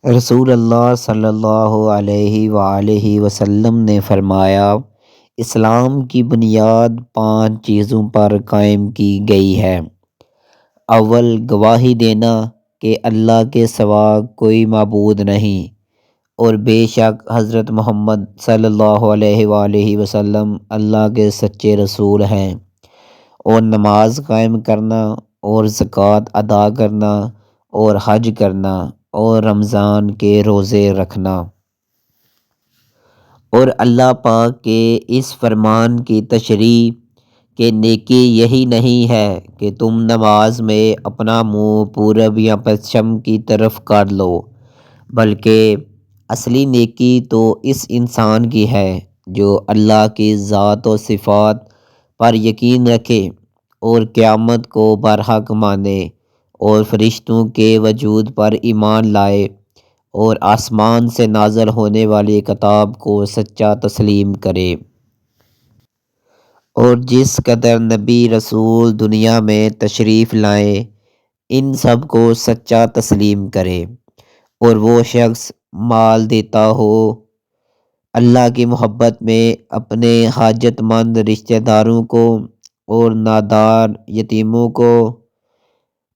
رسول اللہ صلی اللہ علیہ وآلہ وسلم نے فرمایا، اسلام کی بنیاد 5 چیزوں پر قائم کی گئی ہے۔ اول، گواہی دینا کہ اللہ کے سوا کوئی معبود نہیں اور بے شک حضرت محمد صلی اللہ علیہ وآلہ وسلم اللہ کے سچے رسول ہیں، اور نماز قائم کرنا اور زکوٰۃ ادا کرنا اور حج کرنا اور رمضان کے روزے رکھنا۔ اور اللہ پاک کے اس فرمان کی تشریح کہ نیکی یہی نہیں ہے کہ تم نماز میں اپنا منہ پورب یا پچھم کی طرف کر لو، بلکہ اصلی نیکی تو اس انسان کی ہے جو اللہ کی ذات و صفات پر یقین رکھے اور قیامت کو برحق مانے اور فرشتوں کے وجود پر ایمان لائے اور آسمان سے نازل ہونے والی کتاب کو سچا تسلیم کرے، اور جس قدر نبی رسول دنیا میں تشریف لائے ان سب کو سچا تسلیم کرے، اور وہ شخص مال دیتا ہو اللہ کی محبت میں اپنے حاجت مند رشتہ داروں کو اور نادار یتیموں کو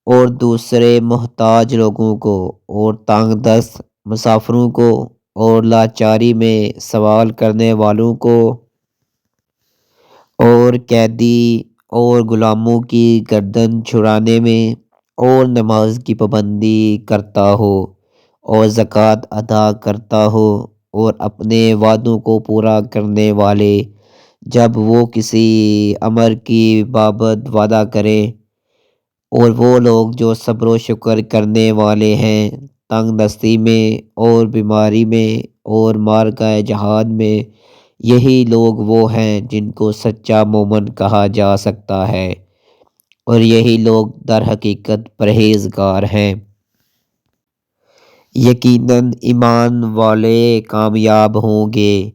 اور دوسرے محتاج لوگوں کو اور تنگ دست مسافروں کو اور لاچاری میں سوال کرنے والوں کو اور قیدی اور غلاموں کی گردن چھڑانے میں اور نماز کی پابندی کرتا ہو اور زکوٰۃ ادا کرتا ہو اور اپنے وعدوں کو پورا کرنے والے جب وہ کسی امر کی بابت وعدہ کرے، اور وہ لوگ جو صبر و شکر کرنے والے ہیں تنگ دستی میں اور بیماری میں اور معرکہ جہاد میں، یہی لوگ وہ ہیں جن کو سچا مومن کہا جا سکتا ہے، اور یہی لوگ در حقیقت پرہیزگار ہیں۔ یقیناً ایمان والے کامیاب ہوں گے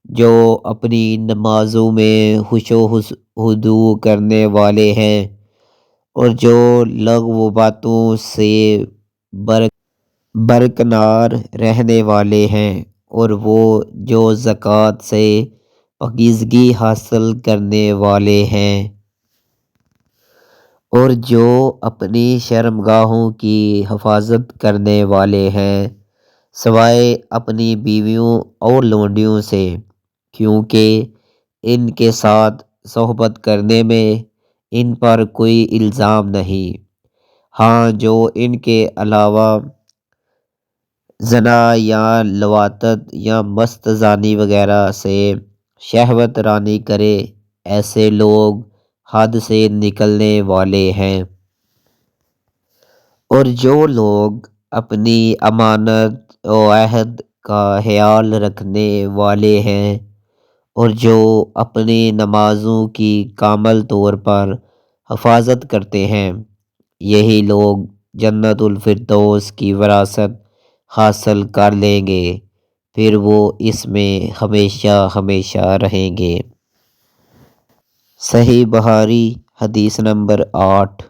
جو اپنی نمازوں میں خشوع و خضوع کرنے والے ہیں اور جو لغو باتوں سے برکنار رہنے والے ہیں، اور وہ جو زکوٰۃ سے پاکیزگی حاصل کرنے والے ہیں، اور جو اپنی شرمگاہوں کی حفاظت کرنے والے ہیں، سوائے اپنی بیویوں اور لونڈیوں سے، کیونکہ ان کے ساتھ صحبت کرنے میں ان پر کوئی الزام نہیں۔ ہاں، جو ان کے علاوہ زنا یا لواطت یا مست زانی وغیرہ سے شہوت رانی کرے، ایسے لوگ حد سے نکلنے والے ہیں۔ اور جو لوگ اپنی امانت و عہد کا خیال رکھنے والے ہیں اور جو اپنی نمازوں کی کامل طور پر حفاظت کرتے ہیں، یہی لوگ جنت الفردوس کی وراثت حاصل کر لیں گے، پھر وہ اس میں ہمیشہ ہمیشہ رہیں گے۔ صحیح بخاری حدیث نمبر 8۔